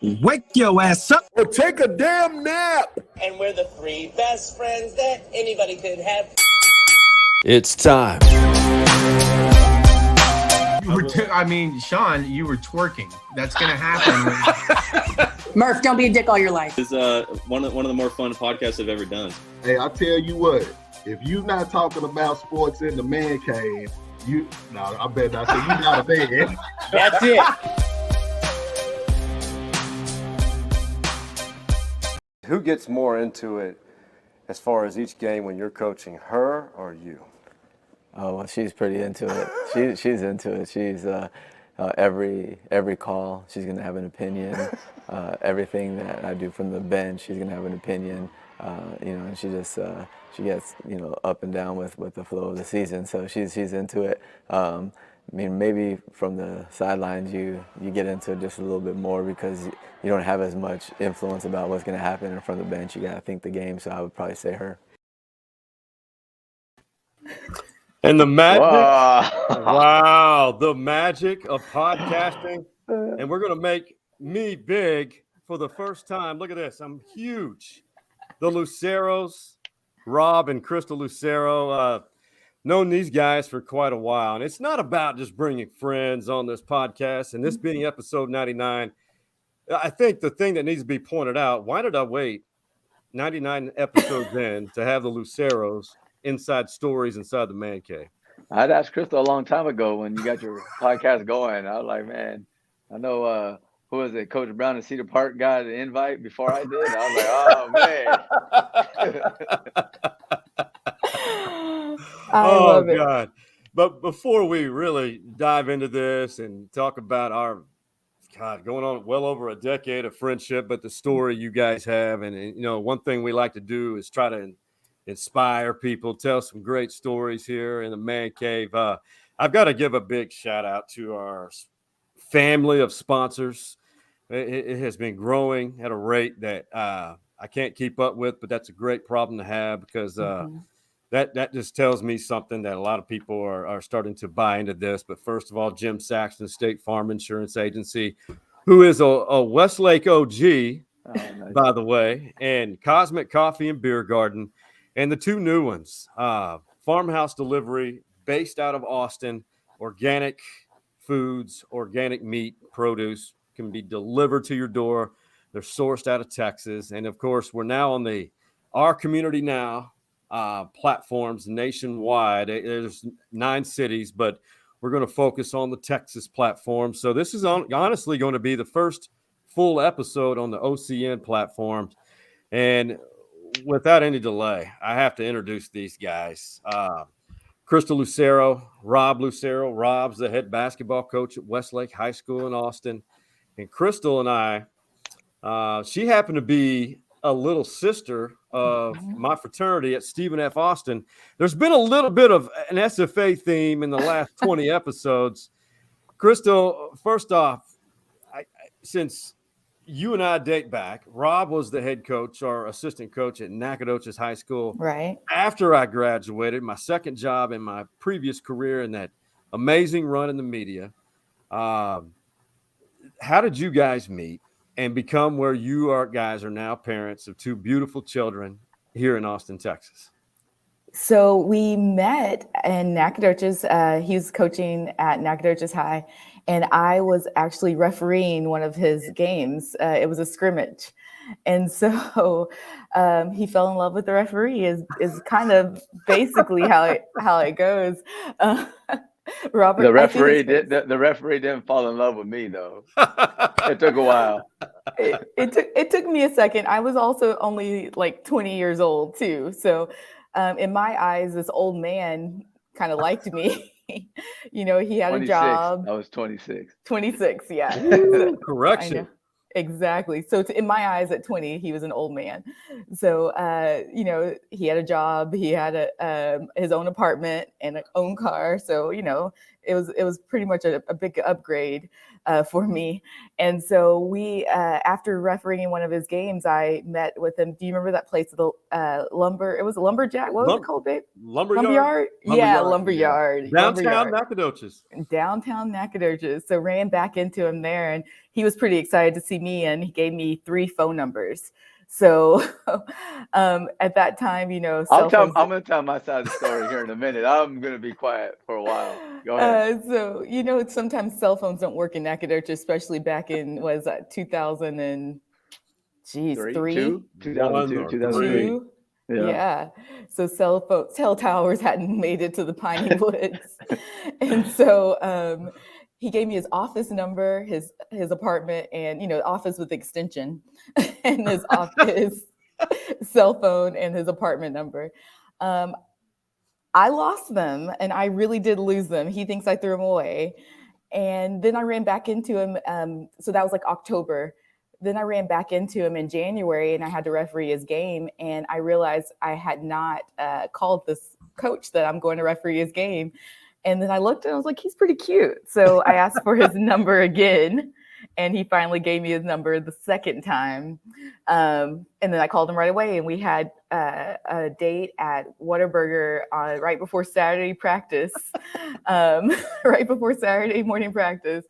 Wake your ass up or take a damn nap. And we're the three best friends that anybody could have. It's time. Sean, you were twerking. That's going to happen. Murph, don't be a dick all your life. It's one of the more fun podcasts I've ever done. Hey, I tell you what, if you're not talking about sports in the man cave, I bet not say you not a man. That's it. Who gets more into it as far as each game when you're coaching, her or you? Oh, well, she's pretty into it. She's into it. She's every call, she's gonna have an opinion. Everything that I do from the bench, she's gonna have an opinion. And she just she gets up and down with the flow of the season. So she's into it. Maybe from the sidelines you get into it just a little bit more because you don't have as much influence about what's going to happen, and from the bench you got to think the game. So I would probably say her. And the magic, wow, the magic of podcasting. And we're going to make me big for the first time. Look at this. I'm huge. The Luceros, Rob and Krystal Lucero, known these guys for quite a while. And it's not about just bringing friends on this podcast. And this being episode 99, I think the thing that needs to be pointed out, why did I wait 99 episodes in to have the Luceros inside stories inside the man cave? I'd asked Krystal a long time ago when you got your podcast going. I was like, man, I know who was it? Coach Brown and Cedar Park got the invite before I did. I was like, oh man. I love it. God. But before we really dive into this and talk about our going on well over a decade of friendship, but the story you guys have, and one thing we like to do is try to inspire people, tell some great stories here in the man cave. I've got to give a big shout out to our family of sponsors. It has been growing at a rate that I can't keep up with, but that's a great problem to have because that just tells me something that a lot of people are starting to buy into this. But first of all, Jim Saxton, State Farm Insurance Agency, who is a Westlake OG, by the way, and Cosmic Coffee and Beer Garden, and the two new ones, Farmhouse Delivery, based out of Austin, organic foods, organic meat, produce can be delivered to your door. They're sourced out of Texas. And of course, we're now on the Our Community Now platforms nationwide. There's 9 cities, but we're going to focus on the Texas platform. So this is honestly going to be the first full episode on the OCN platform. And without any delay, I have to introduce these guys. Krystal Lucero, Rob Lucero. Rob's the head basketball coach at Westlake High School in Austin. And Krystal and I, she happened to be a little sister of my fraternity at Stephen F. Austin. There's been a little bit of an SFA theme in the last 20 episodes. Krystal, first off, since you and I date back, Rob was the head coach or assistant coach at Nacogdoches High School. Right. After I graduated, my second job in my previous career in that amazing run in the media. How did you guys meet and become where you guys are now parents of 2 beautiful children here in Austin, Texas? So we met in Nacogdoches. He was coaching at Nacogdoches High, and I was actually refereeing one of his games. It was a scrimmage. And so he fell in love with the referee is kind of basically how it goes. Robert, the referee didn't fall in love with me though. It took a while. It took me a second. I was also only like 20 years old too. So in my eyes, this old man kind of liked me. He had 26. A job. I was 26. 26, yeah. Correction. Exactly. So in my eyes at 20, he was an old man. So, he had a job, he had his own apartment and an own car. So, it was pretty much a big upgrade for me. And so we, after refereeing one of his games, I met with him. Do you remember that place, the lumber? It was a lumberjack. What was it called, babe? Lumberyard. Yeah, lumberyard. Downtown Nacogdoches. Downtown Nacogdoches. So ran back into him there, and he was pretty excited to see me, and he gave me 3 phone numbers. So at that time, you know, I'm going to tell my side of the story here in a minute. I'm going to be quiet for a while. Go ahead. So, you know, sometimes cell phones don't work in Nacogdoches, especially back in, 2000 and, geez, 2002, 2003. Yeah. So cell towers hadn't made it to the Piney Woods. And so he gave me his office number, his apartment, and, you know, office with extension, and his office cell phone and his apartment number. I lost them, and I really did lose them. He thinks I threw them away. And then I ran back into him. So that was like October. Then I ran back into him in January, and I had to referee his game. And I realized I had not called this coach that I'm going to referee his game. And then I looked and I was like, he's pretty cute. So I asked for his number again, and he finally gave me his number the second time. And then I called him right away, and we had a date at Whataburger right before Saturday practice, right before Saturday morning practice.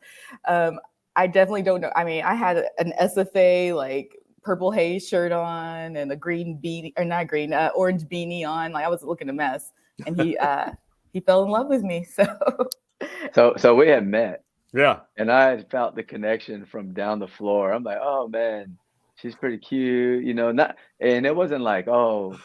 I definitely don't know. I mean, I had an SFA, like, Purple Haze shirt on and a green beanie, or not green, orange beanie on. Like, I was looking a mess. And he fell in love with me. So we had met. Yeah. And I had felt the connection from down the floor. I'm like, oh man, she's pretty cute, you know, and it wasn't like, oh,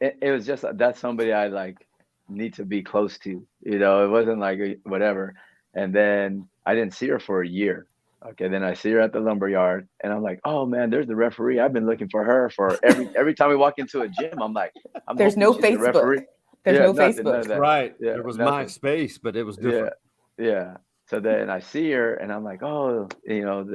it was just, that's somebody I like need to be close to, you know, it wasn't like whatever. And then I didn't see her for a year. Okay. Then I see her at the lumberyard, and I'm like, oh man, there's the referee. I've been looking for her for every time we walk into a gym. I'm like, there's no Facebook. There's no Facebook. Right. Yeah, there was MySpace, but it was different. Yeah. So then I see her, and I'm like, oh, you know,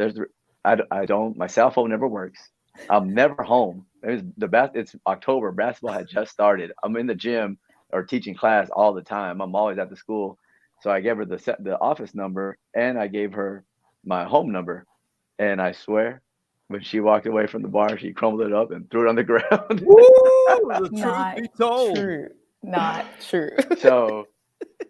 I don't, my cell phone never works. I'm never home. It's October. Basketball had just started. I'm in the gym or teaching class all the time. I'm always at the school. So I gave her the office number, and I gave her my home number. And I swear, when she walked away from the bar, she crumbled it up and threw it on the ground. Woo! The truth be told. True. Not true. So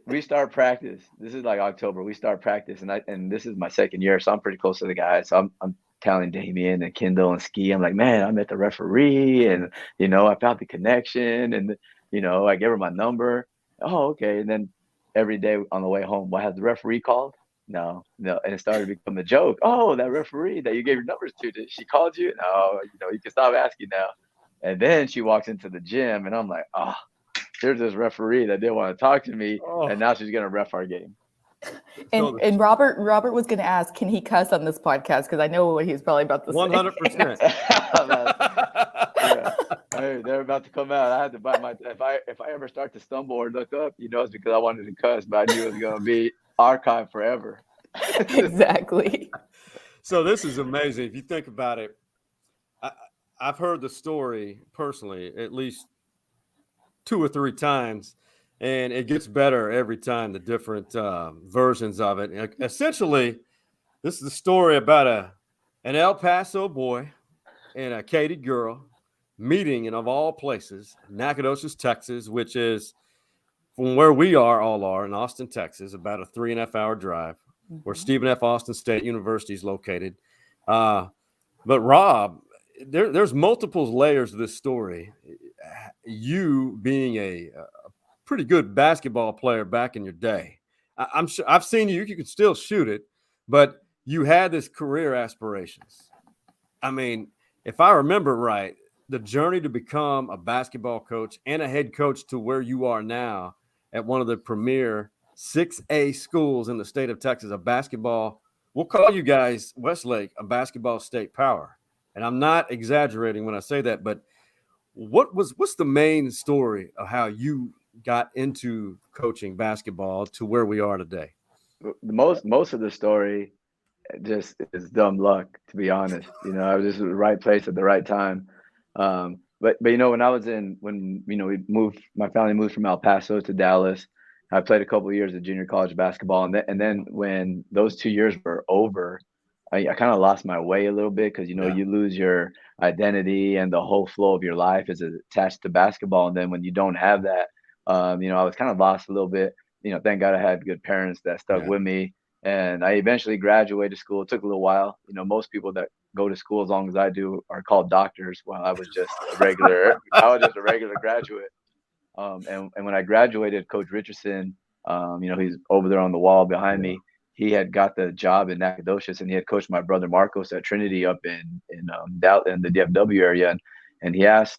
we start practice. This is like October. We start practice, and this is my second year, so I'm pretty close to the guys. So I'm telling Damion and Kendall and Ski, I'm like, man, I met the referee, and, you know, I found the connection, and, you know, I gave her my number. Oh, okay. And then every day on the way home, has the referee called? No. And it started to become a joke. Oh, that referee that you gave your numbers to, she called you? No, you know, you can stop asking now. And then she walks into the gym, and I'm like, oh, here's this referee that didn't want to talk to me, and now she's going to ref our game. And Robert was going to ask, can he cuss on this podcast? Because I know what he's probably about to say. 100%. Yeah. Hey, they're about to come out. I had to buy if I ever start to stumble or look up, you know, it's because I wanted to cuss, but I knew it was going to be archived forever. Exactly. So this is amazing. If you think about it, I've heard the story personally at least 2 or 3 times, and it gets better every time, the different versions of it. And essentially, this is the story about an El Paso boy and a Katy girl meeting in, of all places, Nacogdoches, Texas, which is from where we all are in Austin, Texas, about a 3.5 hour drive, where Stephen F. Austin State University is located. But Rob, there's multiple layers of this story. You being a pretty good basketball player back in your day, I'm sure I've seen you can still shoot it, but you had this career aspirations. I mean, if I remember right, the journey to become a basketball coach and a head coach to where you are now at one of the premier 6A schools in the state of Texas, a basketball, we'll call you guys, Westlake, a basketball state power. And I'm not exaggerating when I say that, but what's the main story of how you got into coaching basketball to where we are today? Most of the story just is dumb luck, to be honest. You know, I was just in the right place at the right time. But you know, when we moved, my family moved from El Paso to Dallas, I played a couple of years of junior college basketball, and then when those 2 years were over, I kind of lost my way a little bit because you lose your identity and the whole flow of your life is attached to basketball. And then when you don't have that, I was kind of lost a little bit. Thank God I had good parents that stuck with me, and I eventually graduated school. It took a little while. Most people that go to school as long as I do are called doctors. While I was just a regular, graduate. And when I graduated, Coach Richardson, he's over there on the wall behind me. He had got the job in Nacogdoches, and he had coached my brother Marcos at Trinity up in Dallas, in the DFW area. And he asked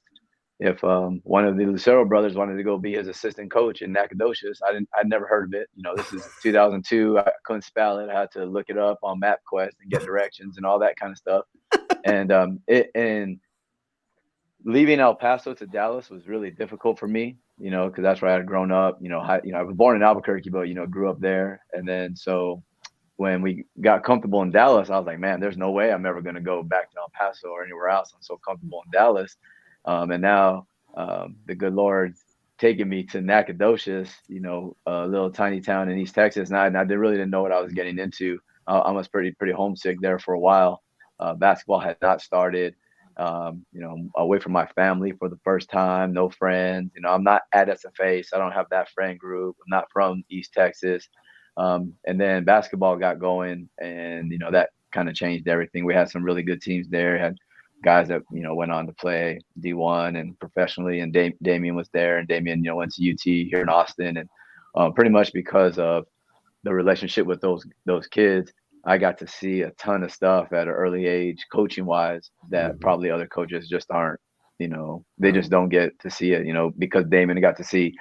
if one of the Lucero brothers wanted to go be his assistant coach in Nacogdoches. I'd never heard of it. This is 2002. I couldn't spell it. I had to look it up on MapQuest and get directions and all that kind of stuff. And leaving El Paso to Dallas was really difficult for me, because that's where I had grown up. I was born in Albuquerque, but grew up there. And then so when we got comfortable in Dallas, I was like, man, there's no way I'm ever going to go back to El Paso or anywhere else. I'm so comfortable in Dallas. And now the good Lord's taking me to Nacogdoches, a little tiny town in East Texas. And I really didn't know what I was getting into. I was pretty homesick there for a while. Basketball had not started. Away from my family for the first time, no friends. I'm not at SFA, so I don't have that friend group. I'm not from East Texas. And then basketball got going, and that kind of changed everything. We had some really good teams there. Had guys that went on to play D1 and professionally, and Damion was there, and Damion went to UT here in Austin, and pretty much because of the relationship with those kids, I got to see a ton of stuff at an early age, coaching wise, that probably other coaches just aren't, they just don't get to see it, because Damion got to see,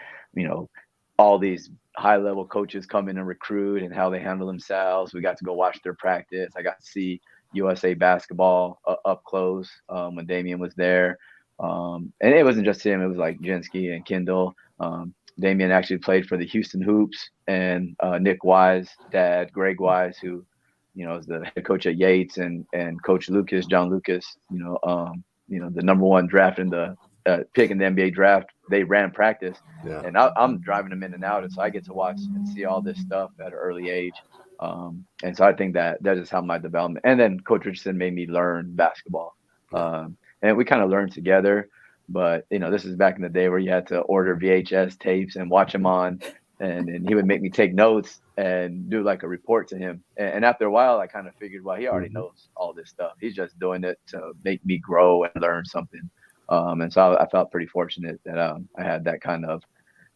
all these high level coaches come in and recruit and how they handle themselves. We got to go watch their practice. I got to see USA basketball up close when Damion was there. And it wasn't just him. It was like Jensky and Kendall. Damion actually played for the Houston Hoops, and Nick Wise, dad, Greg Wise, who, is the head coach at Yates, and Coach Lucas, John Lucas, the number one draft in the pick in the NBA draft. They ran practice, and I'm driving them in and out, and so I get to watch and see all this stuff at an early age. And so I think that is how my development. And then Coach Richardson made me learn basketball, and we kind of learned together. But this is back in the day where you had to order VHS tapes and watch them on. And he would make me take notes and do like a report to him. And after a while, I kind of figured, well, he already knows all this stuff. He's just doing it to make me grow and learn something. And so I felt pretty fortunate that I had that kind of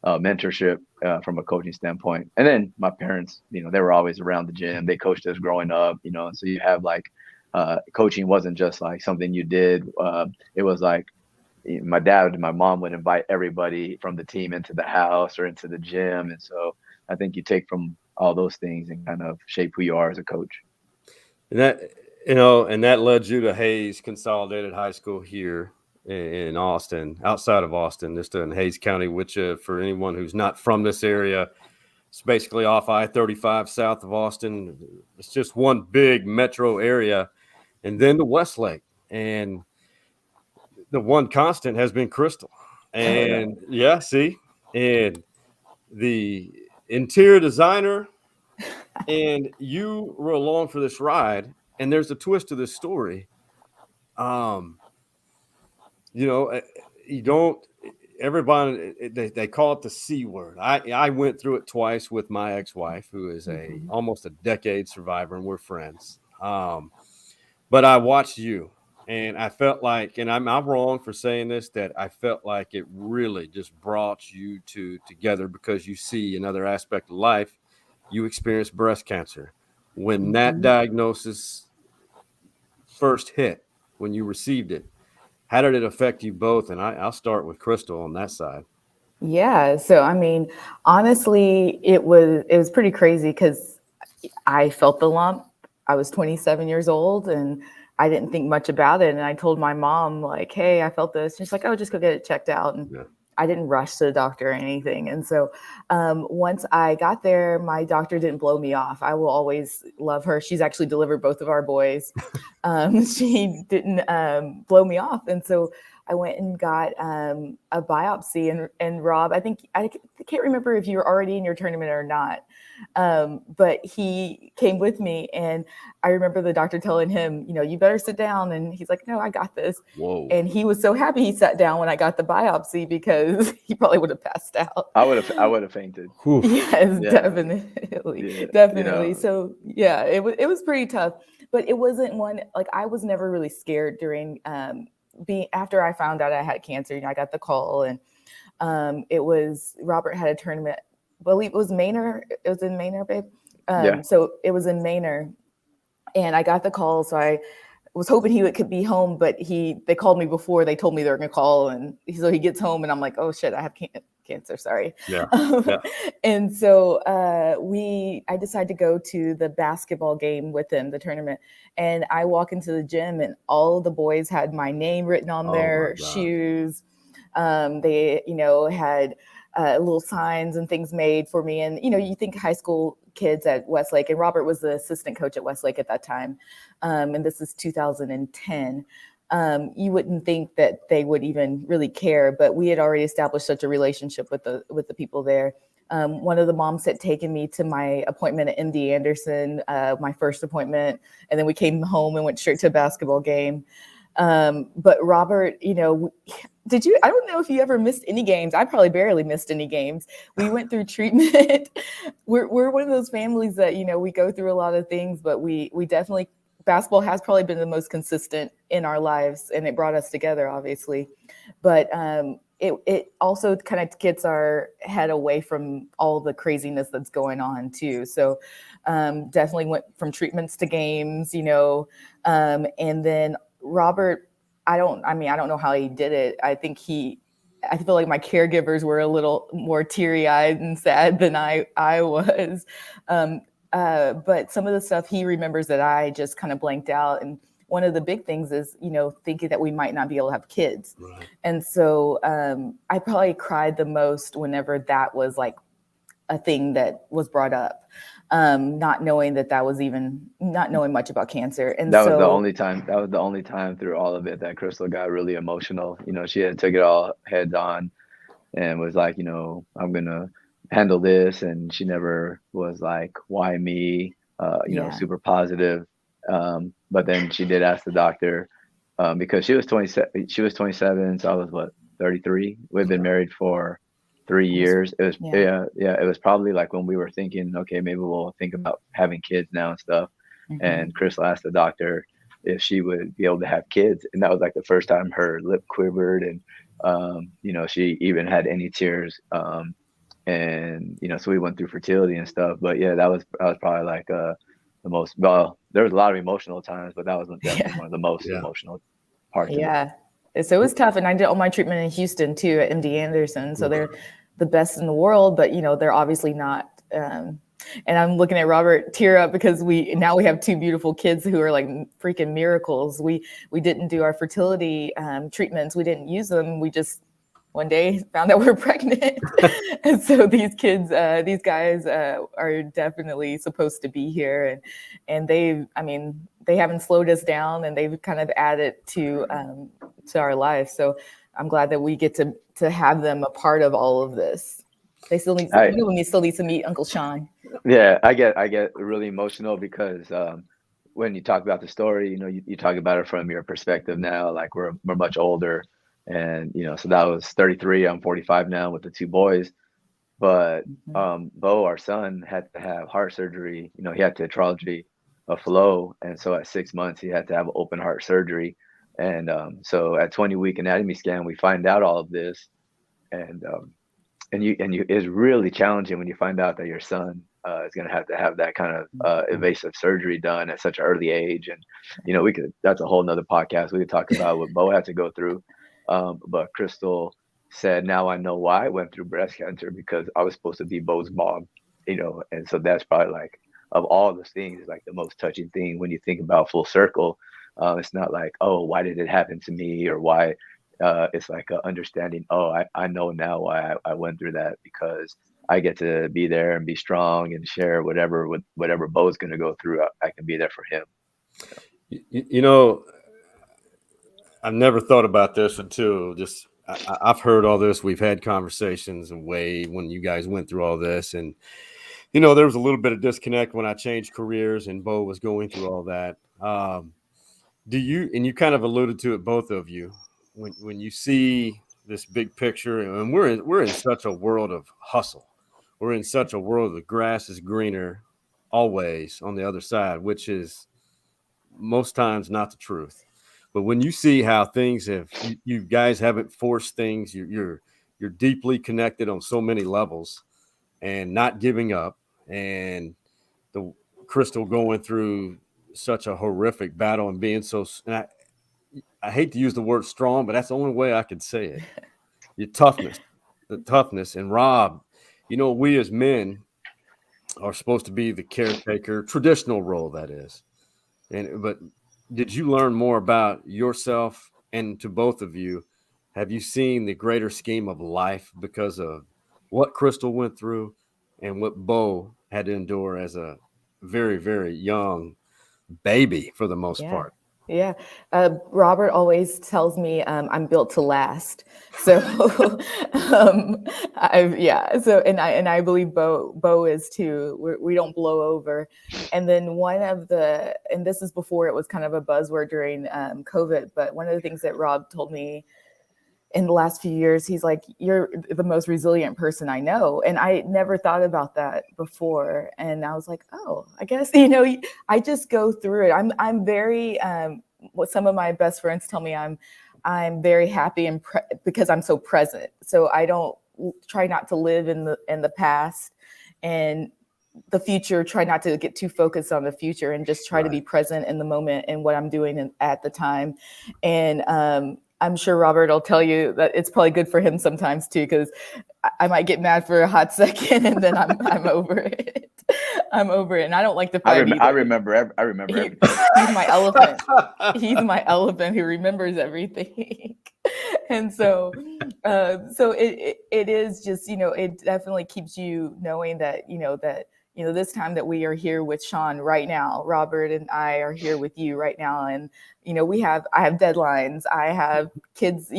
mentorship from a coaching standpoint. And then my parents, they were always around the gym. They coached us growing up, and so you have like coaching wasn't just like something you did. It was like, my dad and my mom would invite everybody from the team into the house or into the gym. And so I think you take from all those things and kind of shape who you are as a coach. And that led you to Hay Consolidated High School here in Austin, outside of Austin, just in Hays County, which for anyone who's not from this area, it's basically off I-35 south of Austin. It's just one big metro area. And then the Westlake. And the one constant has been Krystal. And and the interior designer, and you were along for this ride. And there's a twist to this story. Everybody, they call it the C word. I went through it twice with my ex-wife, who is almost a decade survivor, and we're friends. But I watched you. And I felt like, and I'm wrong for saying this, that I felt like it really just brought you two together, because you see another aspect of life. You experienced breast cancer. When that diagnosis first hit, when you received it, how did it affect you both? And I'll start with Krystal on that side. Yeah. So, I mean, honestly, it was pretty crazy, because I felt the lump. I was 27 years old, and I didn't think much about it. And I told my mom, like, hey, I felt this. And she's like, oh, just go get it checked out. And I didn't rush to the doctor or anything. And so once I got there, my doctor didn't blow me off. I will always love her. She's actually delivered both of our boys. She didn't blow me off. And so I went and got a biopsy. And Rob, I think can't remember if you were already in your tournament or not. But he came with me, and I remember the doctor telling him, you better sit down. And he's like, no, I got this. Whoa. And he was so happy he sat down when I got the biopsy, because he probably would have passed out. I would have fainted. Yes, Yeah. definitely. Yeah, Definitely. So yeah, it was pretty tough, but it wasn't one, like, I was never really scared during, after I found out I had cancer. I got the call, and it was, Robert had a tournament, I believe it was Manor. It was in Manor, babe. So it was in Manor, and I got the call. So I was hoping he could be home, but they called me before they told me they were going to call. And so he gets home, and I'm like, oh shit, I have cancer. Sorry. Yeah. And so I decided to go to the basketball game with him, the tournament. And I walk into the gym, and all of the boys had my name written on their shoes. They, had little signs and things made for me. And, you think high school kids at Westlake, and Robert was the assistant coach at Westlake at that time. And this is 2010. You wouldn't think that they would even really care, but we had already established such a relationship with the people there. One of the moms had taken me to my appointment at MD Anderson, my first appointment, and then we came home and went straight to a basketball game. But Robert, I don't know if you ever missed any games. I probably barely missed any games. We went through treatment. We're one of those families that, we go through a lot of things, but we definitely, basketball has probably been the most consistent in our lives, and it brought us together, obviously. But it also kind of gets our head away from all the craziness that's going on too. So definitely went from treatments to games, and then Robert, I don't know how he did it. I feel like my caregivers were a little more teary-eyed and sad than I was. But some of the stuff he remembers that I just kind of blanked out. And one of the big things is, thinking that we might not be able to have kids. Right. And so I probably cried the most whenever that was like a thing that was brought up. Not knowing not knowing much about cancer. And that was the only time through all of it that Krystal got really emotional. She had took it all heads on and was like, I'm going to handle this. And she never was like, why me? Super positive. But then she did ask the doctor, because she was 27. So I was 33. We've been married for 3 years. It was it was probably like when we were thinking, okay, maybe we'll think about having kids now and stuff. Mm-hmm. And Krystal asked the doctor if she would be able to have kids, and that was like the first time her lip quivered, and she even had any tears. And so we went through fertility and stuff. But yeah, that was probably like the most. Well, there was a lot of emotional times, but that was definitely one of the most emotional parts. Yeah. So it was tough. And I did all my treatment in Houston too, at MD Anderson. So they're the best in the world, but they're obviously not. And I'm looking at Robert tear up because we have two beautiful kids who are like freaking miracles. We didn't do our fertility treatments. We didn't use them. We just one day found out we're pregnant. And so these guys are definitely supposed to be here. And they haven't slowed us down, and they've kind of added to our life. So I'm glad that we get to have them a part of all of this. They still need to meet Uncle Sean. Yeah, I get really emotional because when you talk about the story, you talk about it from your perspective now. Like we're much older, and so that was 33. I'm 45 now with the two boys. But Bo, our son, had to have heart surgery. He had tetralogy of flow, and so at 6 months he had to have open heart surgery. And so at 20-week anatomy scan, we find out all of this, and it's really challenging when you find out that your son is going to have that kind of invasive surgery done at such an early age. And that's a whole nother podcast. We could talk about what Bo had to go through. But Krystal said, now I know why I went through breast cancer, because I was supposed to be Bo's mom, and so that's probably like, of all those things, like the most touching thing when you think about full circle. It's not like, oh, why did it happen to me, or why? It's like understanding, oh, I know now why I went through that, because I get to be there and be strong and share whatever Bo's going to go through. I can be there for him. I've never thought about this until just I've heard all this. We've had conversations way when you guys went through all this, and there was a little bit of disconnect when I changed careers and Bo was going through all that. Do you, and you kind of alluded to it, both of you, when you see this big picture, and we're in such a world of hustle. We're in such a world the grass is greener always on the other side, which is most times not the truth. But when you see how things you guys haven't forced things, you're deeply connected on so many levels, and not giving up, and the Krystal going through such a horrific battle and being so. And I hate to use the word strong, but that's the only way I could say it. Your toughness, the toughness, and Rob, we as men are supposed to be the caretaker, traditional role that is, but. Did you learn more about yourself? And to both of you, have you seen the greater scheme of life because of what Krystal went through and what Bo had to endure as a very, very young baby for the most part? Yeah. Robert always tells me I'm built to last. So, I believe Bo is too. We don't blow over. And then and this is before it was kind of a buzzword during COVID, but one of the things that Rob told me in the last few years, he's like, you're the most resilient person I know. And I never thought about that before. And I was like, oh, I guess, I just go through it. I'm very, what some of my best friends tell me, I'm very happy and because I'm so present. So I don't try not to live in the past and the future, try not to get too focused on the future and just try to be present in the moment and what I'm doing at the time. And, I'm sure Robert will tell you that it's probably good for him sometimes too, because I might get mad for a hot second and then I'm over it. I'm over it, and I don't like the fight. I remember everything. He's my elephant. He's my elephant who remembers everything. And so it is just, it definitely keeps you knowing that this time that we are here with Sean right now, Robert and I are here with you right now. And, I have deadlines. I have kids,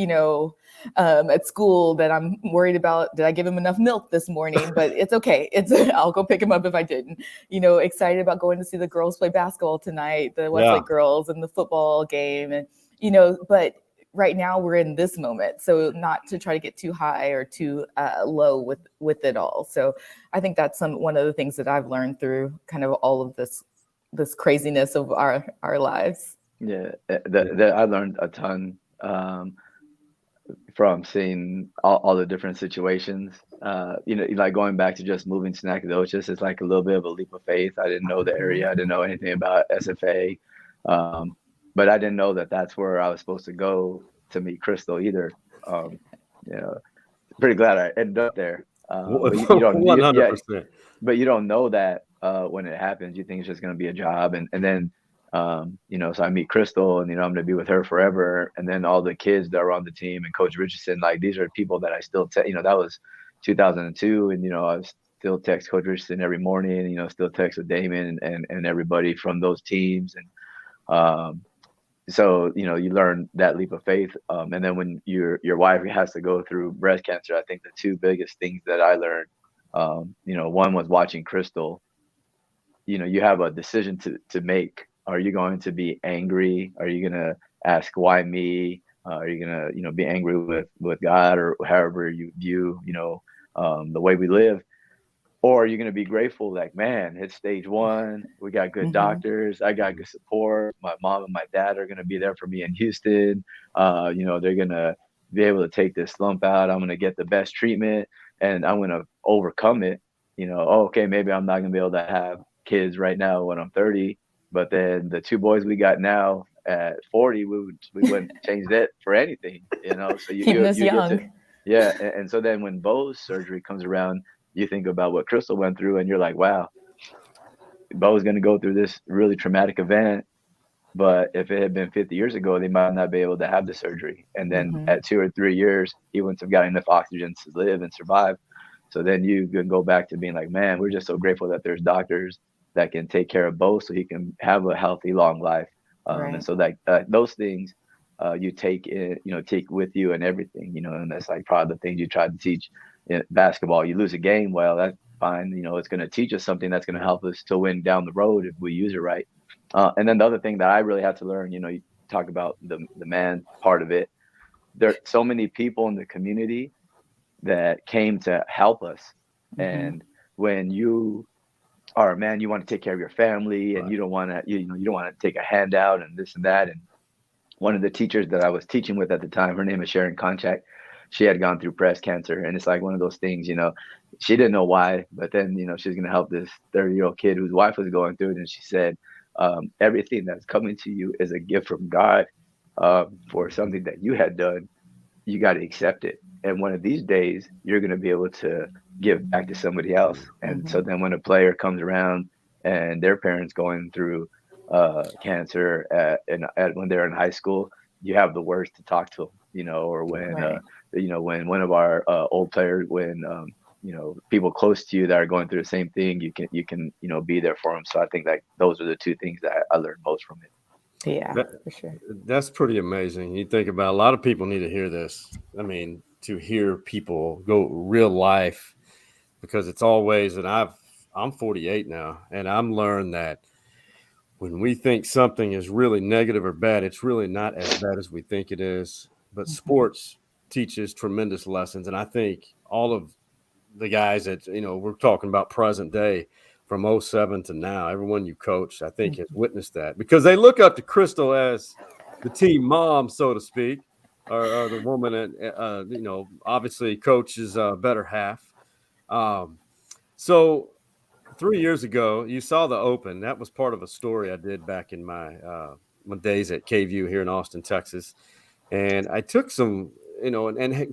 at school that I'm worried about. Did I give him enough milk this morning? But it's okay. I'll go pick him up if I didn't. Excited about going to see the girls play basketball tonight, the Westlake girls, and the football game. And, but right now we're in this moment. So not to try to get too high or too low with it all. So I think that's one of the things that I've learned through kind of all of this craziness of our lives. Yeah, I learned a ton from seeing all the different situations. Like going back to just moving to Nacogdoches, it's like a little bit of a leap of faith. I didn't know the area. I didn't know anything about SFA. But I didn't know that that's where I was supposed to go to meet Krystal either. Pretty glad I ended up there. But you don't, 100%. But you don't know that when it happens. You think it's just going to be a job, and then so I meet Krystal, and I'm going to be with her forever. And then all the kids that were on the team and Coach Richardson, like these are people that I still that was 2002, and I still text Coach Richardson every morning. Still text with Damion and everybody from those teams, and so you learn that leap of faith, and then when your wife has to go through breast cancer, I think the two biggest things that I learned, one was watching Krystal. You have a decision to make. Are you going to be angry? Are you going to ask why me? Are you going to be angry with God or however you view the way we live? Or are you going to be grateful, like, man, it's stage 1. We got good doctors. I got good support. My mom and my dad are going to be there for me in Houston. They're going to be able to take this slump out. I'm going to get the best treatment, and I'm going to overcome it. Okay, maybe I'm not going to be able to have kids right now when I'm 30, but then the 2 boys we got now at 40, we wouldn't change that for anything. So keeping us young. And so then when Bo's surgery comes around, you think about what Krystal went through, and you're like, wow, Bo's going to go through this really traumatic event. But if it had been 50 years ago, they might not be able to have the surgery. And then at 2 or 3 years, he wouldn't have got enough oxygen to live and survive. So then you can go back to being like, man, we're just so grateful that there's doctors that can take care of Bo so he can have a healthy, long life. And so those things you take with you and everything, and that's like probably the things you try to teach in basketball. You lose a game, well, that's fine. It's going to teach us something that's going to help us to win down the road if we use it right. And then the other thing that I really had to learn, you talk about the man part of it. There are so many people in the community that came to help us. Mm-hmm. And when you are a man, you want to take care of your family, and you don't want to, you don't want to take a handout and this and that. And one of the teachers that I was teaching with at the time, her name is Sharon Konchak. She had gone through breast cancer, and it's like one of those things, she didn't know why, but then, she's going to help this 30-year-old kid whose wife was going through it. And she said, everything that's coming to you is a gift from God for something that you had done. You got to accept it. And one of these days, you're going to be able to give back to somebody else. And so then when a player comes around and their parents going through cancer when they're in high school, you have the words to talk to them, or when, when one of our old players, when, people close to you that are going through the same thing, you can, be there for them. So I think that those are the two things that I learned most from it. Yeah, for sure. That's pretty amazing. You think about, a lot of people need to hear this. I mean, to hear people go real life, because it's always, and I'm 48 now, and I'm learned that when we think something is really negative or bad, it's really not as bad as we think it is. But sports teaches tremendous lessons. And I think all of the guys that, we're talking about present day, from 07 to now, everyone you coached, I think, has witnessed that, because they look up to Krystal as the team mom, so to speak, or the woman that, obviously coach's better half. So 3 years ago, you saw the Open. That was part of a story I did back in my days at KVU here in Austin, Texas. And I took some, and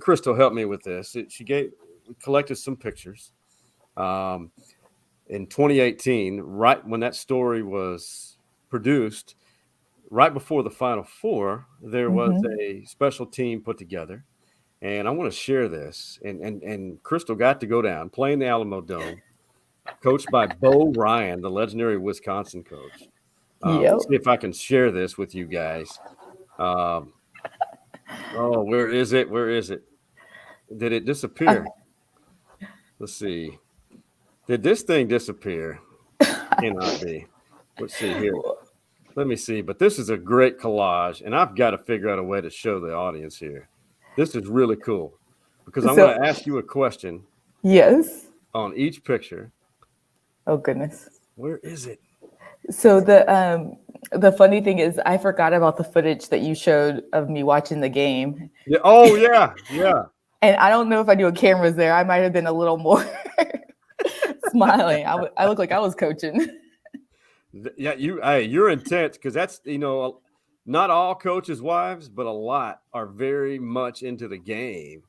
Krystal helped me with this. We collected some pictures. In 2018, right when that story was produced, right before the Final Four, there was a special team put together. And I want to share this. And Krystal got to go down, play in the Alamo Dome, coached by Bo Ryan, the legendary Wisconsin coach. Let's see if I can share this with you guys. Where is it? Where is it? Did it disappear? Let's see. Did this thing disappear? Cannot be. Let's see here. Let me see. But this is a great collage, and I've got to figure out a way to show the audience here. This is really cool, because I'm going to ask you a question. Yes. On each picture. Oh, goodness. Where is it? So the funny thing is, I forgot about the footage that you showed of me watching the game. Yeah. Oh, yeah. Yeah. And I don't know if I knew a camera was there. I might have been a little more smiling. I look like I was coaching. Yeah, you're intense, because that's, not all coaches' wives, but a lot are very much into the game.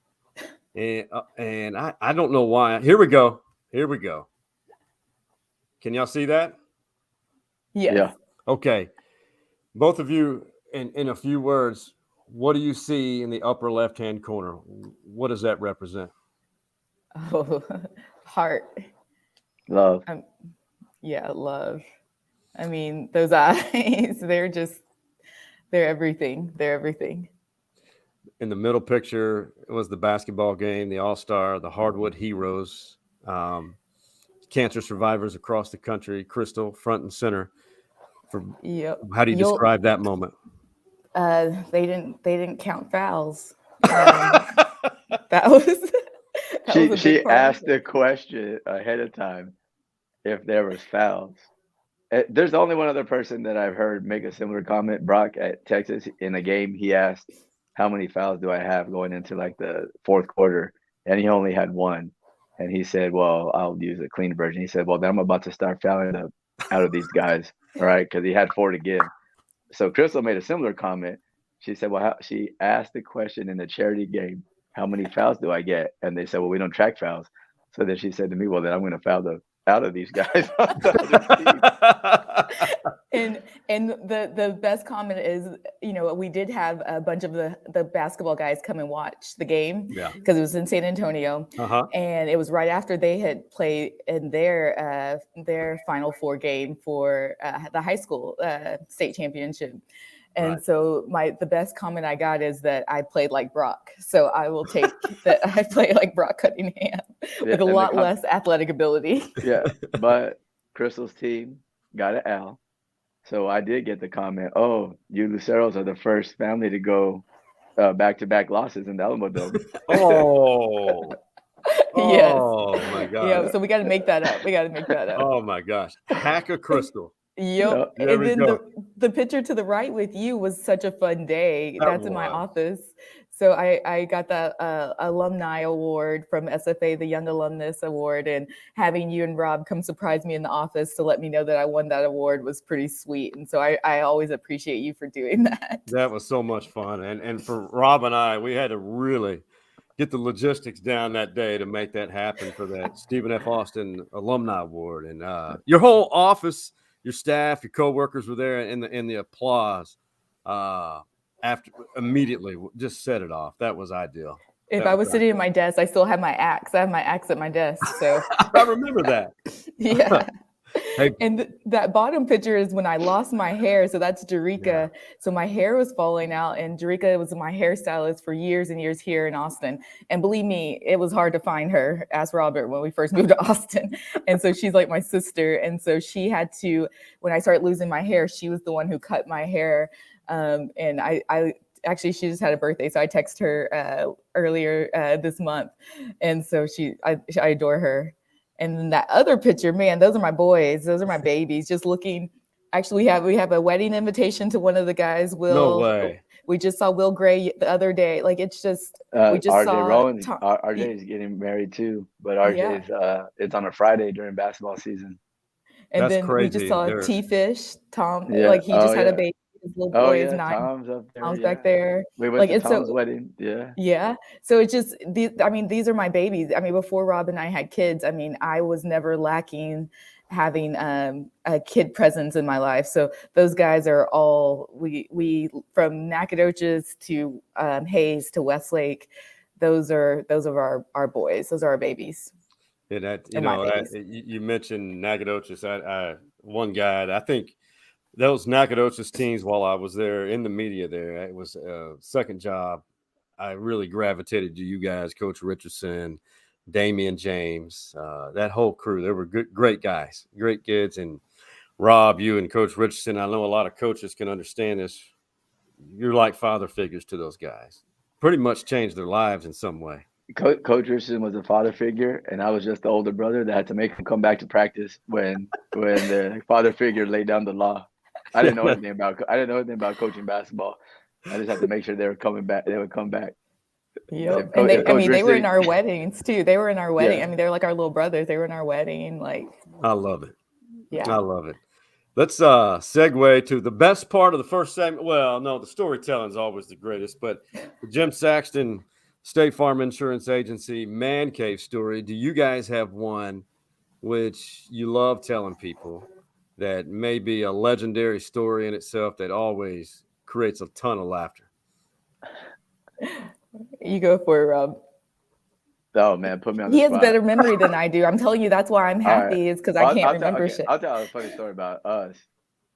And I don't know why. Here we go. Can y'all see that? Yes. Yeah. Okay. Both of you, in a few words, what do you see in the upper left-hand corner? What does that represent? Oh, heart. Love. Yeah, love. I mean, those eyes, they're everything. They're everything. In the middle picture, it was the basketball game, the All-Star, the Hardwood Heroes, cancer survivors across the country, Krystal front and center. How do you describe that moment? They didn't count fouls. That was she asked the question ahead of time if there was fouls. There's only one other person that I've heard make a similar comment. Brock at Texas, in a game, he asked, how many fouls do I have going into like the fourth quarter? And he only had one. And he said, well, I'll use a clean version. He said, well, then I'm about to start fouling out of these guys. All right. Because he had 4 to give. So Krystal made a similar comment. She said, well, she asked the question in the charity game, how many fouls do I get? And they said, well, we don't track fouls. So then she said to me, well, then I'm going to foul out of these guys. And the best comment is, we did have a bunch of the basketball guys come and watch the game, because it was in San Antonio, and it was right after they had played in their Final Four game for the high school state championship. And Right. so the best comment I got is that I played like Brock. So I will take that I play like Brock Cunningham with a lot less athletic ability. Yeah, but Krystal's team got an L. So I did get the comment, oh, you Luceros are the first family to go back-to-back losses in the Alamo Dome. Oh. Yes. Oh my God. Yeah. So we got to make that up. Oh my gosh. Hack a Krystal. Yep. There And we then go. the picture to the right with you was such a fun day. That That's in my was. office. So I got that alumni award from SFA, the Young Alumnus Award, and having you and Rob come surprise me in the office to let me know that I won that award was pretty sweet. And so I always appreciate you for doing that. That was so much fun. And for Rob and I, we had to really get the logistics down that day to make that happen for that Stephen F. Austin Alumni Award. And your whole office, your staff, your coworkers were there, and the applause after immediately just set it off. That was ideal. If I was sitting at my desk, I still have my axe. I have my axe at my desk. So I remember that. Yeah. Hey. And that bottom picture is when I lost my hair. So that's Jerika. Yeah. So my hair was falling out, and Jerika was my hairstylist for years and years here in Austin. And believe me, it was hard to find her. Ask Robert when we first moved to Austin. And so she's like my sister. And so she had to, when I started losing my hair, she was the one who cut my hair. And I actually, she just had a birthday. So I texted her earlier this month. And so I adore her. And then that other picture, man, those are my boys. Those are my babies. Just looking. Actually, we have a wedding invitation to one of the guys. Will. No way. We just saw Will Gray the other day. Like, it's just we just RJ saw Rowan. RJ is getting married too, but RJ's it's on a Friday during basketball season. And That's then crazy. we just saw T-Fish, Tom. Yeah. Like, he just had a baby. His little boy is 9. Tom's up there. Tom's back there. We went to Tom's wedding. Yeah. Yeah. So it's just these are my babies. I mean, before Rob and I had kids, I mean, I was never lacking having a kid presence in my life. So those guys are all we from Nacogdoches to Hayes to Westlake. Those are our boys. Those are our babies. Yeah, that you mentioned Nacogdoches. One guy, I think those Nacogdoches teams, while I was there in the media there, it was a second job. I really gravitated to you guys, Coach Richardson, Damion James, that whole crew. They were great guys, great kids. And Rob, you and Coach Richardson, I know a lot of coaches can understand this. You're like father figures to those guys. Pretty much changed their lives in some way. Coach Richardson was a father figure, and I was just the older brother that had to make him come back to practice when the father figure laid down the law. I didn't know anything about coaching basketball. I just had to make sure they were coming back. They would come back. Yep. And they were in our weddings too. They were in our wedding. Yeah. I mean, they're like our little brothers. They were in our wedding. Like, I love it. Yeah, I love it. Let's segue to the best part of the first segment. Well, no, the storytelling is always the greatest, but the Jim Saxton State Farm Insurance Agency man cave story. Do you guys have one which you love telling people that may be a legendary story in itself that always creates a ton of laughter? You go for it, Rob. Oh man, put me on the spot. He has better memory than I do. I'm telling you, that's why I'm happy. Is because I can't remember shit. I'll tell a funny story about us.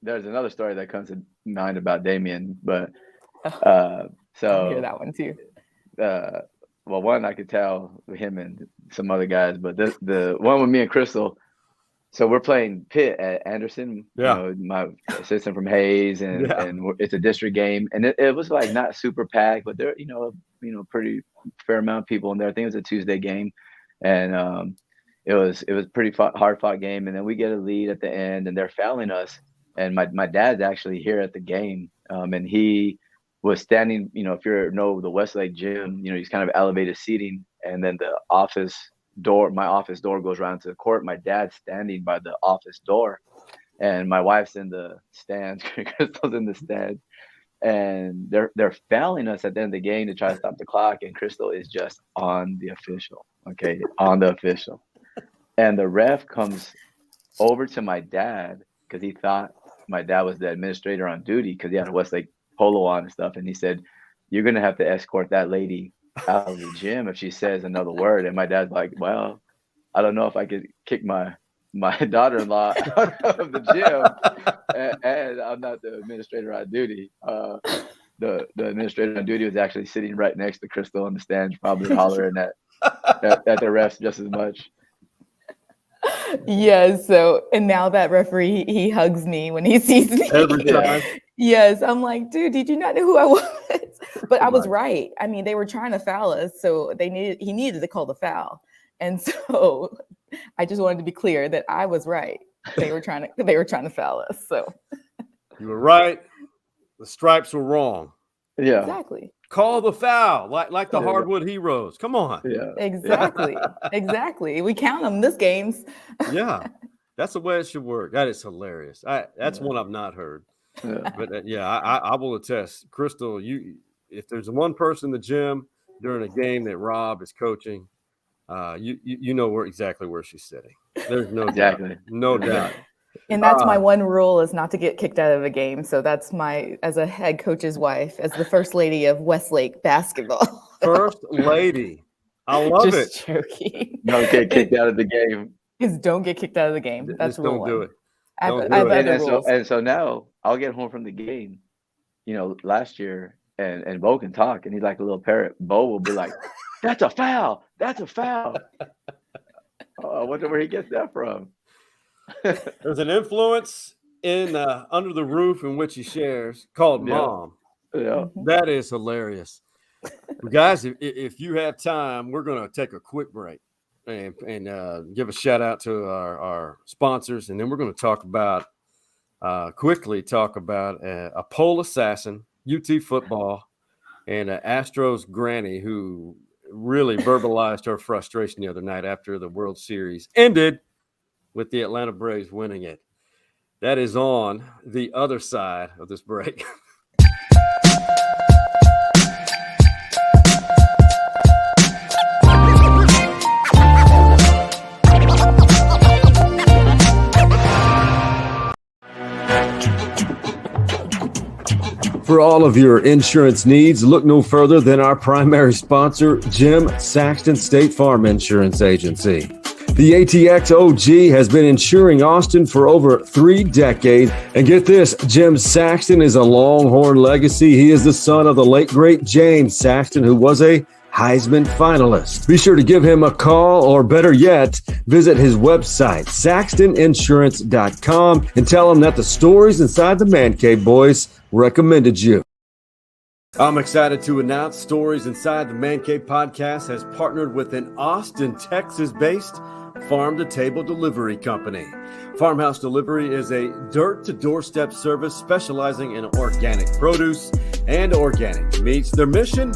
There's another story that comes to mind about Damion, but so I'll hear that one too. Well, one I could tell him and some other guys, but the one with me and Krystal. So we're playing Pitt at Anderson. Yeah. You know, my assistant from Hayes, and it's a district game, and it was like not super packed, but there, pretty fair amount of people in there. I think it was a Tuesday game, and it was pretty hard fought game. And then we get a lead at the end, and they're fouling us. And my dad's actually here at the game, and he was standing. You know, if you know the Westlake gym, he's kind of elevated seating, and then the my office door goes around to the court. My dad's standing by the office door, and my wife's in the stands. Krystal's in the stands, and they're fouling us at the end of the game to try to stop the clock. And Krystal is just on the official, and the ref comes over to my dad because he thought my dad was the administrator on duty because he had a Westlake polo on and stuff, and he said, "You're gonna have to escort that lady out of the gym if she says another word." And my dad's like, "Well, I don't know if I could kick my daughter-in-law out of the gym." said I'm not the administrator on duty. The administrator on duty was actually sitting right next to Krystal in the stands, probably hollering at the refs just as much. Yes. So, and now that referee, he hugs me when he sees me. Every time. Yes. I'm like, dude, did you not know who I was? But I was right. I mean, they were trying to foul us, so he needed to call the foul. And so I just wanted to be clear that I was right. They were trying to foul us. So you were right. The stripes were wrong. Yeah. Exactly. Call the foul, like the hardwood heroes. Come on. Yeah. Exactly. Exactly. We count them this games. Yeah. That's the way it should work. That is hilarious. That's one I've not heard. Yeah. But I will attest, Krystal, if there's one person in the gym during a game that Rob is coaching, you know exactly where she's sitting. There's no doubt. No doubt. And that's my one rule, is not to get kicked out of a game. So that's as a head coach's wife, as the first lady of Westlake basketball. First lady. I love it. Just joking. Don't get kicked out of the game. Is don't get kicked out of the game. That's Just rule don't do one. it. I have Don't do other it. rules. And so now I'll get home from the game, last year, and Bo can talk, and he's like a little parrot. Bo will be like, "That's a foul. That's a foul." I wonder where he gets that from. There's an influence in under the roof in which he shares called Mom. Yeah. That is hilarious. But guys, if you have time, we're going to take a quick break and give a shout out to our sponsors, and then we're going to quickly talk about a pole assassin, UT football, and Astros granny who really verbalized her frustration the other night after the World Series ended with the Atlanta Braves winning it. That is on the other side of this break. For all of your insurance needs, look no further than our primary sponsor, Jim Saxton State Farm Insurance Agency. The ATX OG has been insuring Austin for over 3 decades. And get this, Jim Saxton is a Longhorn legacy. He is the son of the late, great James Saxton, who was a Heisman finalist. Be sure to give him a call, or better yet, visit his website, saxtoninsurance.com, and tell him that the stories inside the Man Cave Boys recommended you. I'm excited to announce Stories Inside the Man Cave podcast has partnered with an Austin, Texas-based farm-to-table delivery company. Farmhouse Delivery is a dirt-to-doorstep service specializing in organic produce and organic meats. Their mission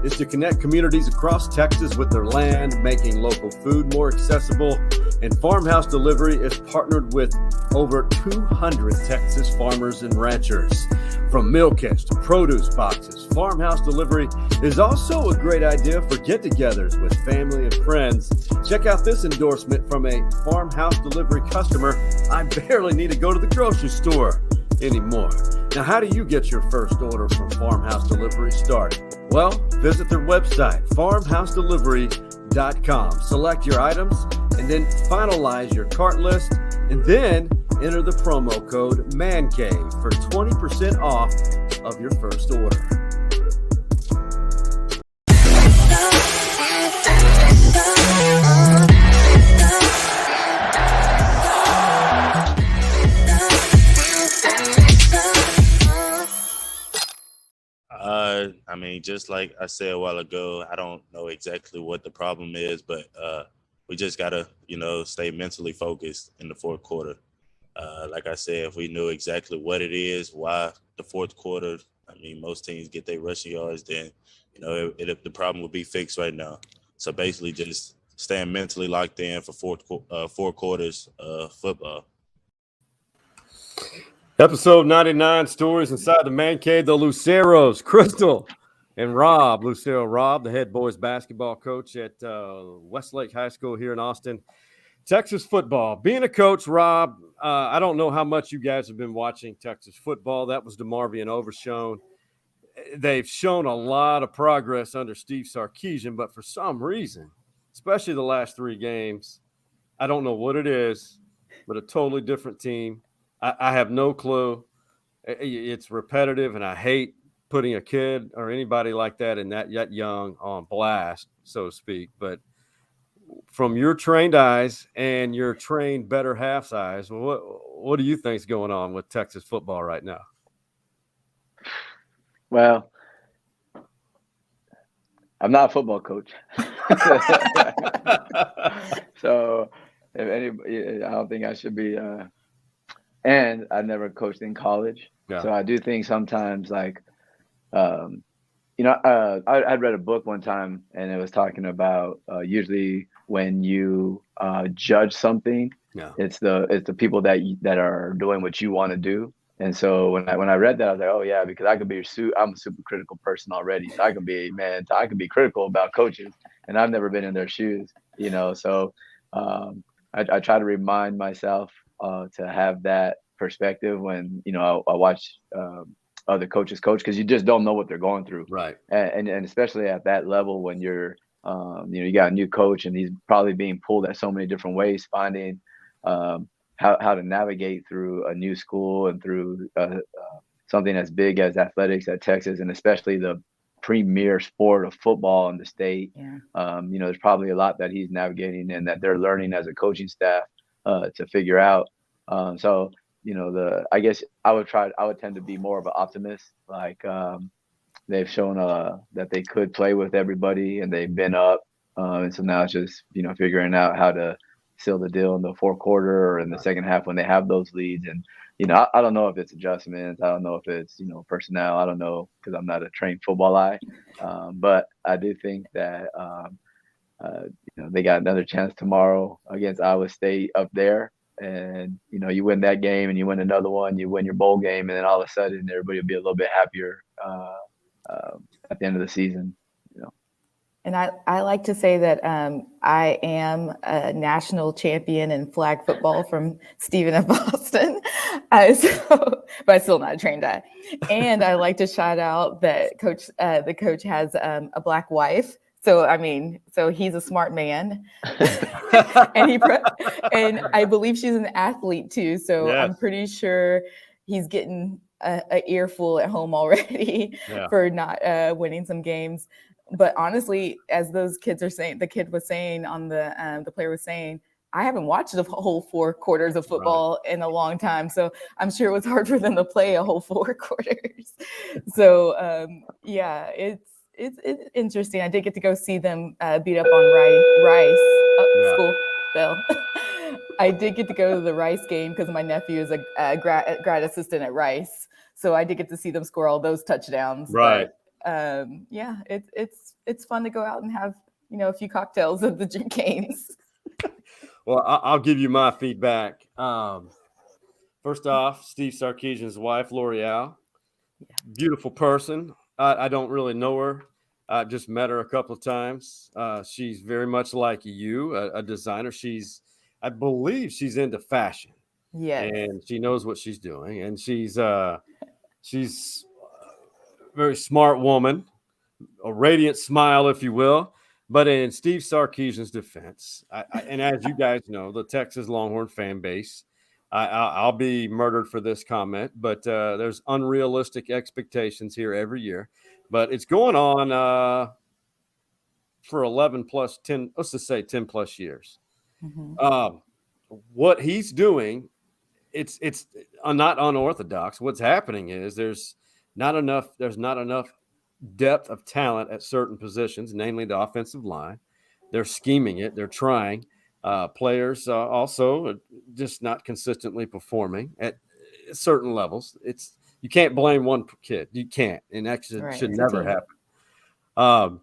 is to connect communities across Texas with their land, making local food more accessible. And Farmhouse Delivery is partnered with over 200 Texas farmers and ranchers. From meal kits to produce boxes, Farmhouse Delivery is also a great idea for get-togethers with family and friends. Check out this endorsement from a Farmhouse Delivery customer. I barely need to go to the grocery store anymore. Now, how do you get your first order from Farmhouse Delivery started? Well, visit their website, farmhousedelivery.com. Select your items and then finalize your cart list, and then enter the promo code MANCAVE for 20% off of your first order. I mean, just like I said a while ago, I don't know exactly what the problem is, but we just got to, stay mentally focused in the fourth quarter. Like I said, if we knew exactly what it is, why the fourth quarter, I mean, most teams get their rushing yards, then, the problem would be fixed right now. So basically just staying mentally locked in for four quarters of football. Episode 99, Stories Inside the Man Cave, the Luceros, Krystal and Rob Lucero. Rob, the head boys basketball coach at Westlake High School here in Austin, Texas football. Being a coach, Rob, I don't know how much you guys have been watching Texas football. That was DeMarvion Overshone. They've shown a lot of progress under Steve Sarkisian, but for some reason, especially the last 3 games, I don't know what it is, but a totally different team. I have no clue. It's repetitive, and I hate putting a kid or anybody like that in that yet young on blast, so to speak. But from your trained eyes and your trained better half's eyes, what do you think is going on with Texas football right now? Well, I'm not a football coach. So if anybody, I don't think I should be. And I never coached in college. Yeah. So I do think sometimes like, I'd read a book one time and it was talking about usually when you judge something, it's the people that are doing what you want to do. And so when I read that, I was like, oh yeah, because I'm a super critical person already. So I can be critical about coaches, and I've never been in their shoes, So I try to remind myself to have that perspective when, I watch other coaches coach, because you just don't know what they're going through. Right. And especially at that level when you're, you got a new coach and he's probably being pulled at so many different ways, finding how to navigate through a new school and through something as big as athletics at Texas, and especially the premier sport of football in the state. Yeah. There's probably a lot that he's navigating and that they're learning as a coaching staff to figure out. So, I guess I would tend to be more of an optimist. Like they've shown that they could play with everybody and they've been up. And so now it's just, figuring out how to seal the deal in the fourth quarter or in the second half when they have those leads. And, I don't know if it's adjustments. I don't know if it's, personnel. I don't know, because I'm not a trained football eye. But I do think that, they got another chance tomorrow against Iowa State up there. And, you win that game and you win another one, you win your bowl game, and then all of a sudden everybody will be a little bit happier at the end of the season. And I like to say that I am a national champion in flag football from Stephen of Boston, but I'm still not a trained eye. And I like to shout out that the coach has a Black wife. So he's a smart man, and I believe she's an athlete too. So yes. I'm pretty sure he's getting an earful at home already for not winning some games. But honestly, as those kids are saying, the kid was saying on the player was saying, I haven't watched the whole 4 quarters of football in a long time. So I'm sure it was hard for them to play a whole 4 quarters. So it's interesting. I did get to go see them beat up on Rice. School bell. I did get to go to the Rice game because my nephew is a grad assistant at Rice. So I did get to see them score all those touchdowns. Right. But, it's fun to go out and have a few cocktails at the games. Well, I'll give you my feedback. First off, Steve Sarkisian's wife, L'Oreal, beautiful person. I don't really know her. I just met her a couple of times. She's very much like you, a designer. I believe she's into fashion. Yeah, and she knows what she's doing, and she's a very smart woman, a radiant smile, if you will. But in Steve Sarkisian's defense, and as you guys know, the Texas Longhorn fan base, I'll be murdered for this comment, but there's unrealistic expectations here every year. But it's going on for 11 plus 10, let's just say 10 plus years. Mm-hmm. What he's doing, it's not unorthodox. What's happening is there's not enough depth of talent at certain positions, namely the offensive line. They're scheming it. They're trying. Players also just not consistently performing at certain levels. You can't blame one kid. You can't, and that should never happen.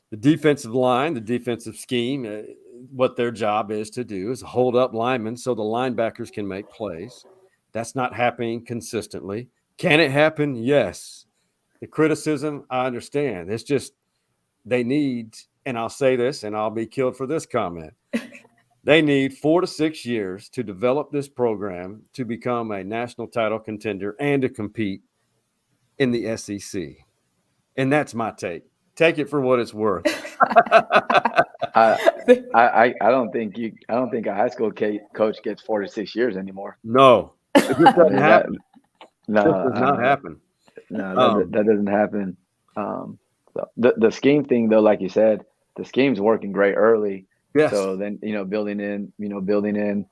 The defensive line, the defensive scheme, what their job is to do is hold up linemen so the linebackers can make plays. That's not happening consistently. Can it happen? Yes. The criticism, I understand. It's just they need, and I'll say this, and I'll be killed for this comment. They need 4 to 6 years to develop this program to become a national title contender and to compete in the SEC. And that's my take. Take it for what it's worth. I don't think a high school coach gets 4 to 6 years anymore. No, it just doesn't happen. No, This does not happen. No, that doesn't happen. So the scheme thing though, like you said, the scheme's working great early. Yes. So then, building in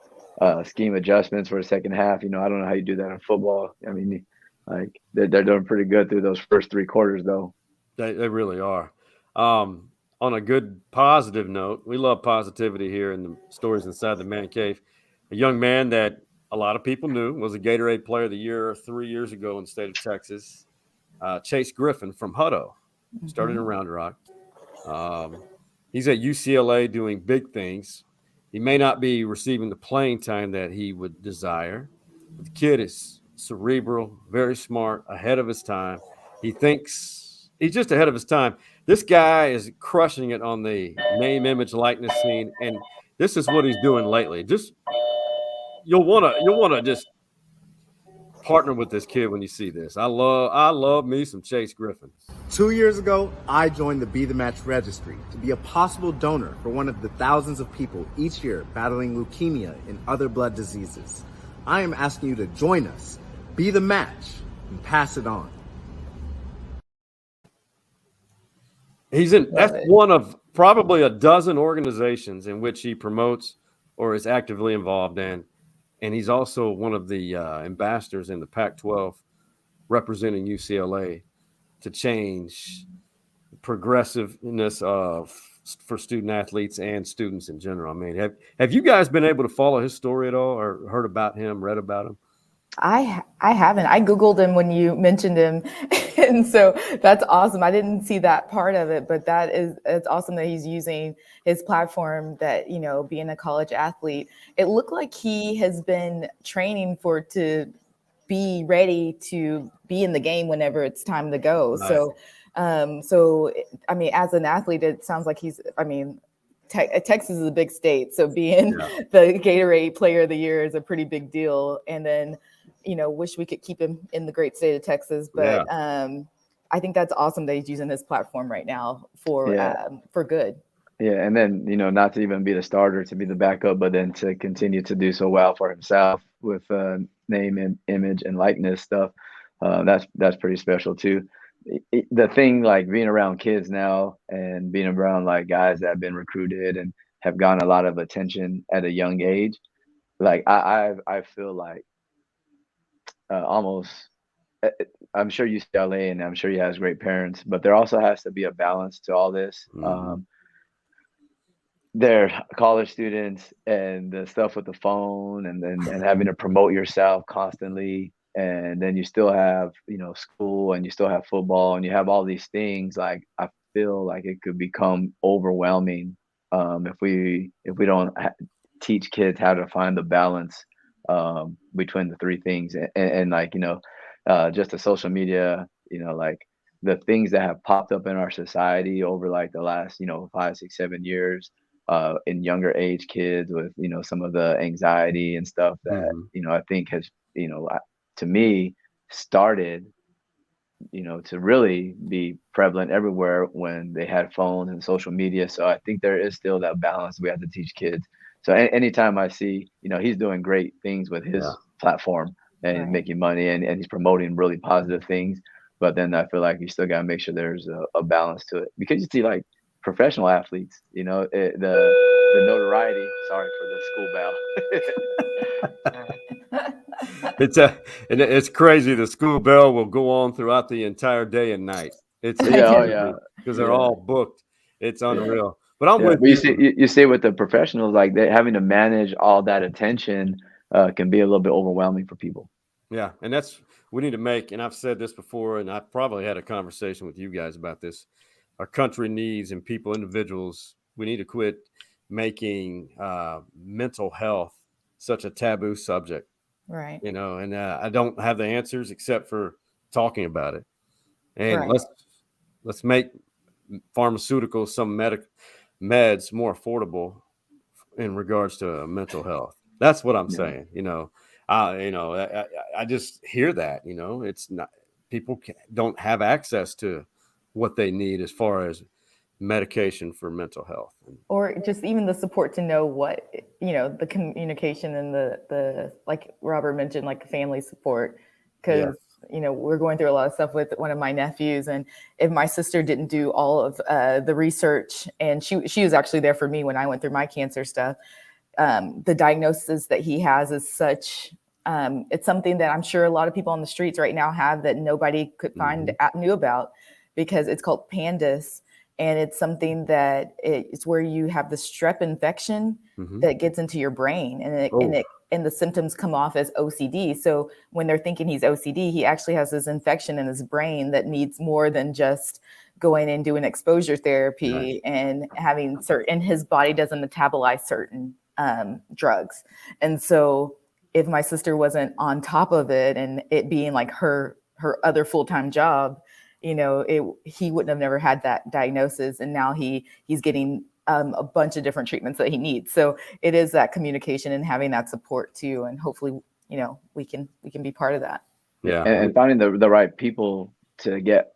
scheme adjustments for the second half. I don't know how you do that in football. I mean, like they're doing pretty good through those first 3 quarters though. They really are. On a good positive note, we love positivity here in the Stories Inside the Man Cave. A young man that a lot of people knew was a Gatorade Player of the Year 3 years ago in the state of Texas. Chase Griffin from Hutto, started in Round Rock. He's at UCLA doing big things. He may not be receiving the playing time that he would desire, but the kid is cerebral, very smart, ahead of his time. He thinks he's just ahead of his time. This guy is crushing it on the name, image, likeness scene, and this is what he's doing lately. Just you'll want to just partner with this kid when you see this. I love me some Chase Griffin. 2 years ago, I joined the Be the Match registry to be a possible donor for one of the thousands of people each year battling leukemia and other blood diseases. I am asking you to join us, be the match, and pass it on. That's one of probably a dozen organizations in which he promotes or is actively involved in. And he's also one of the ambassadors in the Pac-12 representing UCLA to change progressiveness for student athletes and students in general. I mean, have you guys been able to follow his story at all or heard about him, read about him? I haven't. I Googled him when you mentioned him. And so that's awesome. I didn't see that part of it, but it's awesome that he's using his platform that, being a college athlete. It looked like he has been training to be ready to be in the game whenever it's time to go. Nice. So, I mean, as an athlete, it sounds like Texas is a big state. So being the Gatorade Player of the Year is a pretty big deal. And then, wish we could keep him in the great state of Texas, but I think that's awesome that he's using his platform right now for good. Yeah, and then not to even be the starter, to be the backup, but then to continue to do so well for himself with name and image and likeness stuff. That's pretty special too. The thing, like being around kids now and being around like guys that have been recruited and have gotten a lot of attention at a young age, like I feel like almost. I'm sure UCLA and I'm sure he has great parents, but there also has to be a balance to all this. Mm-hmm. They're college students and the stuff with the phone and having to promote yourself constantly. And then you still have, school and you still have football and you have all these things. Like, I feel like it could become overwhelming if we don't teach kids how to find the balance between the 3 things and like, just the social media, like the things that have popped up in our society over like the last, 5, 6, 7 years in younger age kids with, some of the anxiety and stuff that, I think has, to me started, to really be prevalent everywhere when they had phones and social media. So I think there is still that balance we have to teach kids. So anytime I see, he's doing great things with his platform and making money and he's promoting really positive things. But then I feel like you still got to make sure there's a balance to it, because you see like professional athletes, the notoriety, sorry for the school bell. It's crazy. The school bell will go on throughout the entire day and night. It's because they're all booked. It's unreal. But I'm with you. You see with the professionals, like they having to manage all that attention can be a little bit overwhelming for people. Yeah, and we need to make, and I've said this before, and I've probably had a conversation with you guys about this. Our country needs, and individuals, we need to quit making mental health such a taboo subject. Right. And I don't have the answers except for talking about it. And let's make pharmaceuticals, some meds more affordable in regards to mental health. That's what I'm saying. I just hear that. It's not, people don't have access to what they need as far as medication for mental health, or just even the support to know what, the communication and the like Robert mentioned, like family support, because we're going through a lot of stuff with one of my nephews, and if my sister didn't do all of the research, and she was actually there for me when I went through my cancer stuff, the diagnosis that he has is such, it's something that I'm sure a lot of people on the streets right now have that nobody could knew about, because it's called PANDAS. And it's something that it's where you have the strep infection that gets into your brain, and the symptoms come off as OCD. So when they're thinking he's OCD, he actually has this infection in his brain that needs more than just going and doing exposure therapy and having and his body doesn't metabolize certain drugs. And so if my sister wasn't on top of it, and it being like her other full-time job, he wouldn't have never had that diagnosis. And now he's getting a bunch of different treatments that he needs. So it is that communication and having that support too. And hopefully, we can be part of that. Yeah. And finding the right people to get,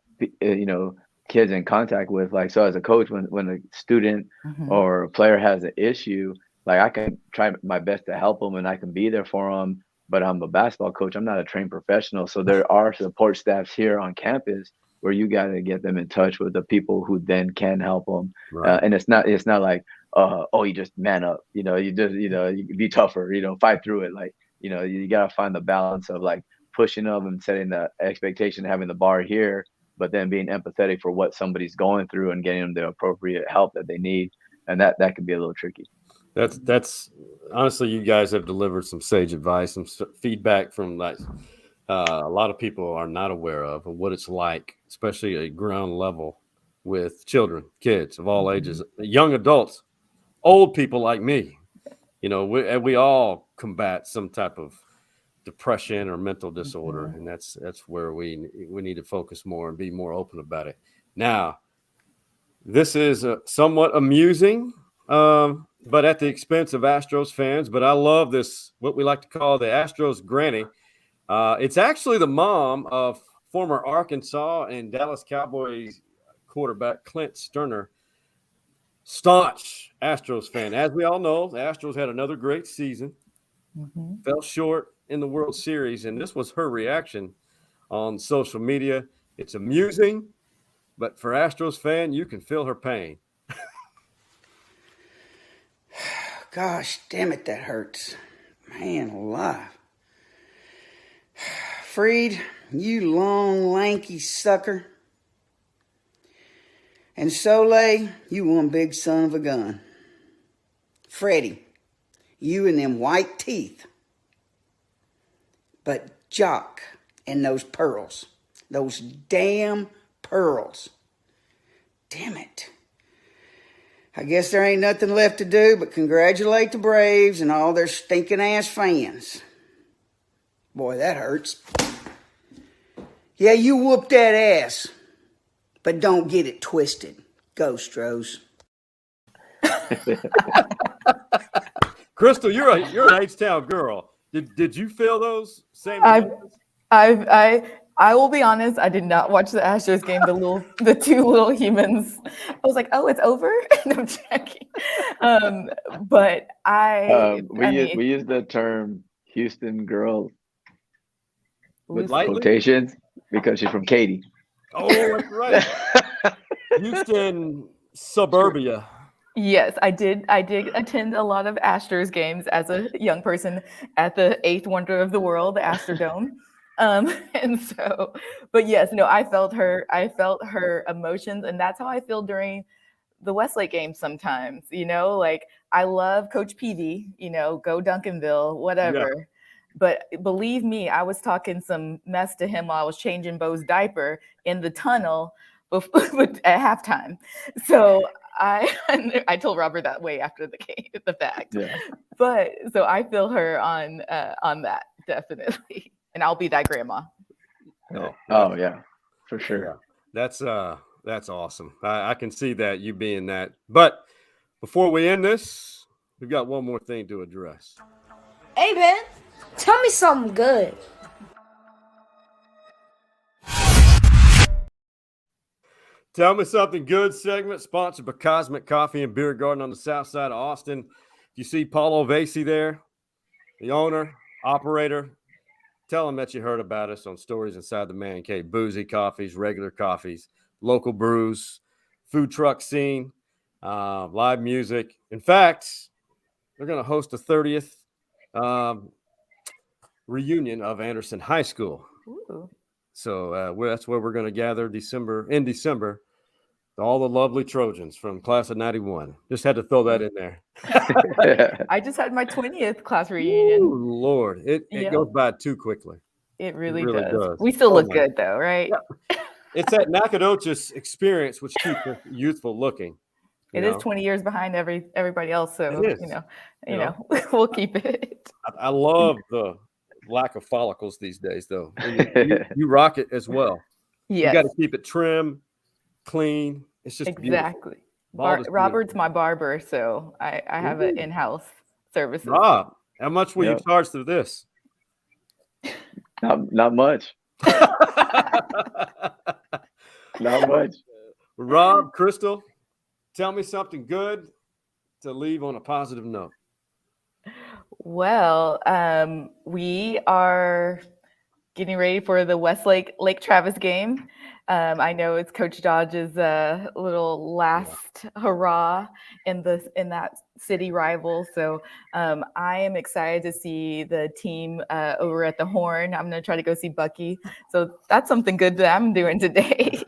kids in contact with. Like, so as a coach, when a student or a player has an issue, like, I can try my best to help them and I can be there for them, but I'm a basketball coach. I'm not a trained professional. So there are support staffs here on campus where you got to get them in touch with the people who then can help them. Right. And it's not like, you just man up, you just, you be tougher, fight through it. Like, you got to find the balance of like pushing them and setting the expectation, having the bar here, but then being empathetic for what somebody's going through and getting them the appropriate help that they need. And that can be a little tricky. That's honestly, you guys have delivered some sage advice, some feedback from like a lot of people are not aware of what it's like, especially at ground level with children, kids of all ages, young adults, old people like me. We all combat some type of depression or mental disorder, and that's where we need to focus more and be more open about it. Now, this is somewhat amusing, but at the expense of Astros fans. But I love this, what we like to call the Astros granny. It's actually the mom of former Arkansas and Dallas Cowboys quarterback Clint Sterner, staunch Astros fan. As we all know, the Astros had another great season, fell short in the World Series, and this was her reaction on social media. It's amusing, but for Astros fan, you can feel her pain. Gosh, damn it, that hurts. Man alive. Freed, you long, lanky sucker. And Soleil, you one big son of a gun. Freddie, you and them white teeth. But Jock and those pearls, those damn pearls. Damn it. I guess there ain't nothing left to do but congratulate the Braves and all their stinking ass fans. Boy, that hurts. Yeah, you whoop that ass, but don't get it twisted. Go, Stros. Krystal, you're an H-Town girl. Did you feel those same? I will be honest, I did not watch the Astros game. The two little humans. I was like, oh, it's over. And I'm checking. But we use the term Houston girl with lightly? quotations because she's from Katy. Oh, that's right. Houston suburbia. Yes, I did attend a lot of Astros games as a young person at the eighth wonder of the world, the Astrodome. And so, but yes, no, I felt her emotions, and that's how I feel during the Westlake game sometimes, like I love Coach Peavy, go Duncanville, whatever. Yeah. But believe me, I was talking some mess to him while I was changing Bo's diaper in the tunnel at halftime. So I told Robert that way after the game, the fact. Yeah. But so I feel her on that, definitely. And I'll be that grandma. Oh yeah, for sure. Yeah. That's awesome. I can see that, you being that. But before we end this, we've got one more thing to address. Hey man, tell me something good. Tell me something good segment sponsored by Cosmic Coffee and Beer Garden on the south side of Austin. You see Paulo Vasey there, the owner, operator. tell them that you heard about us on Stories Inside the Man Cave. Boozy coffees, regular coffees, local brews, food truck scene, live music. In fact, they're going to host the 30th reunion of Anderson High School. Ooh. So that's where we're going to gather in December. All the lovely Trojans from class of 91. Just had to throw that in there. I just had my 20th class reunion. Ooh, Lord, it goes by too quickly. It really does. We still look good though, right? Yeah. It's that Nacogdoches experience which keeps us youthful looking. It is 20 years behind everybody else, so you know we'll keep it. I love the lack of follicles these days, though. You rock it as well. Yeah, you got to keep it trim, clean. It's just exactly. Robert's my barber, so I have an in-house service. Rob, how much will you charge through this? Not much. Not much. Rob, Krystal, tell me something good to leave on a positive note. Well, we are getting ready for the Westlake Lake Travis game. I know it's Coach Dodge's little last hurrah in that city rival. So I am excited to see the team over at the Horn. I'm going to try to go see Bucky. So that's something good that I'm doing today.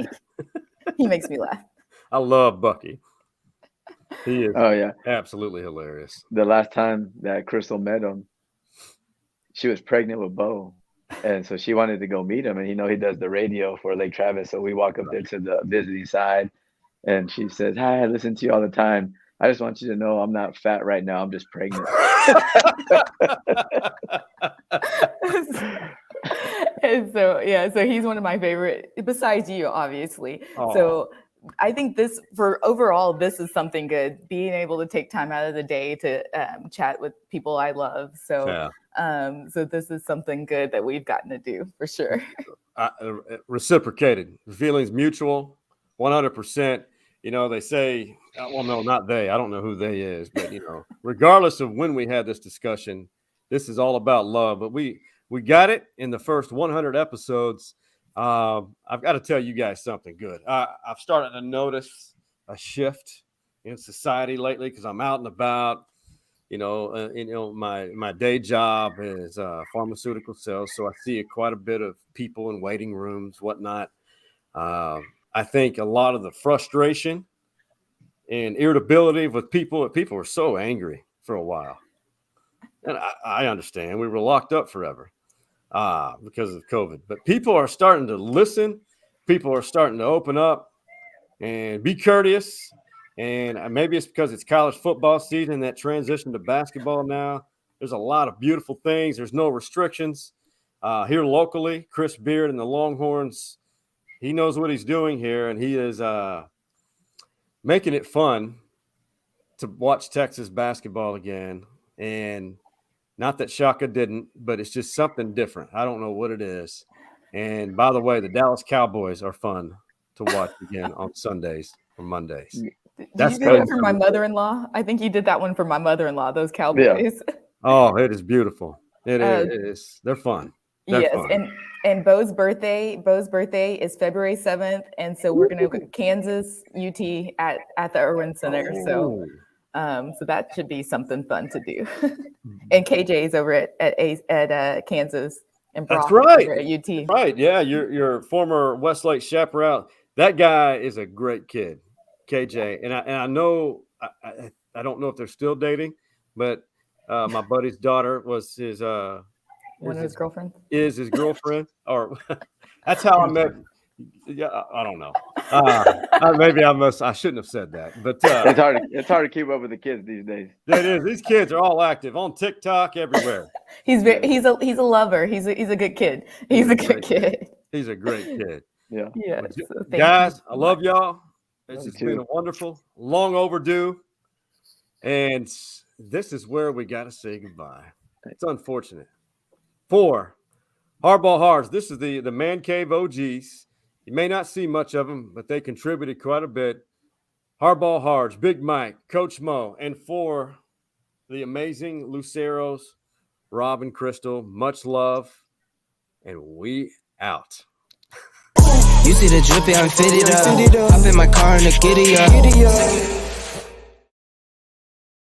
He makes me laugh. I love Bucky. He is absolutely hilarious. The last time that Krystal met him, she was pregnant with Bo. And so she wanted to go meet him. And he does the radio for Lake Travis. So we walk up there to the visiting side. And she says, "Hi, I listen to you all the time. I just want you to know I'm not fat right now. I'm just pregnant." And so he's one of my favorite, besides you, obviously. Aww. So I think this is something good, being able to take time out of the day to chat with people I love. So so this is something good that we've gotten to do for sure. Reciprocated, feelings mutual, 100%. They say, well, no, not they. I don't know who they is, but regardless of when we had this discussion, this is all about love. But we got it in the first 100 episodes. I've got to tell you guys something good. I've started to notice a shift in society lately because I'm out and about. My day job is pharmaceutical sales, so I see quite a bit of people in waiting rooms, whatnot. I think a lot of the frustration and irritability with people were so angry for a while, and I understand we were locked up forever. Because of COVID, but people are starting to listen. People are starting to open up and be courteous. And maybe it's because it's college football season that transition to basketball now. There's a lot of beautiful things. There's no restrictions here locally. Chris Beard and the Longhorns, he knows what he's doing here, and he is making it fun to watch Texas basketball again. And not that Shaka didn't, but it's just something different. I don't know what it is. And by the way, the Dallas Cowboys are fun to watch again on Sundays or Mondays. Did you do that for my mother-in-law? I think you did that one for my mother-in-law, those Cowboys. Yeah. Oh, it is beautiful. It is. They're fun. They're fun. And Bo's birthday is February 7th. And so we're going to go to Kansas UT at the Irwin Center. So that should be something fun to do. And KJ's over at Kansas, and Brock That's right. over at UT. Right. Yeah. Your former Westlake chaperone. That guy is a great kid, KJ. And I know, I don't know if they're still dating, but my buddy's daughter was his one of his girlfriends. Is his girlfriend, or that's how I met. Yeah, I don't know. Maybe I shouldn't have said that, but it's hard to keep up with the kids these days. It is. These kids are all active on TikTok, everywhere. He's a lover. He's a good kid. He's a good kid. He's a great kid. Yeah. Yeah. So guys, I love y'all. It's been a wonderful, long overdue, and this is where we got to say goodbye. It's unfortunate. For Hardball Hards, this is the Man Cave OGs. You may not see much of them, but they contributed quite a bit. Hardball Hards, Big Mike, Coach Mo, and for the amazing Luceros, Rob and Krystal, much love. and we out. You see the drippy, I'm fitted up. Hop in my car and the giddy up.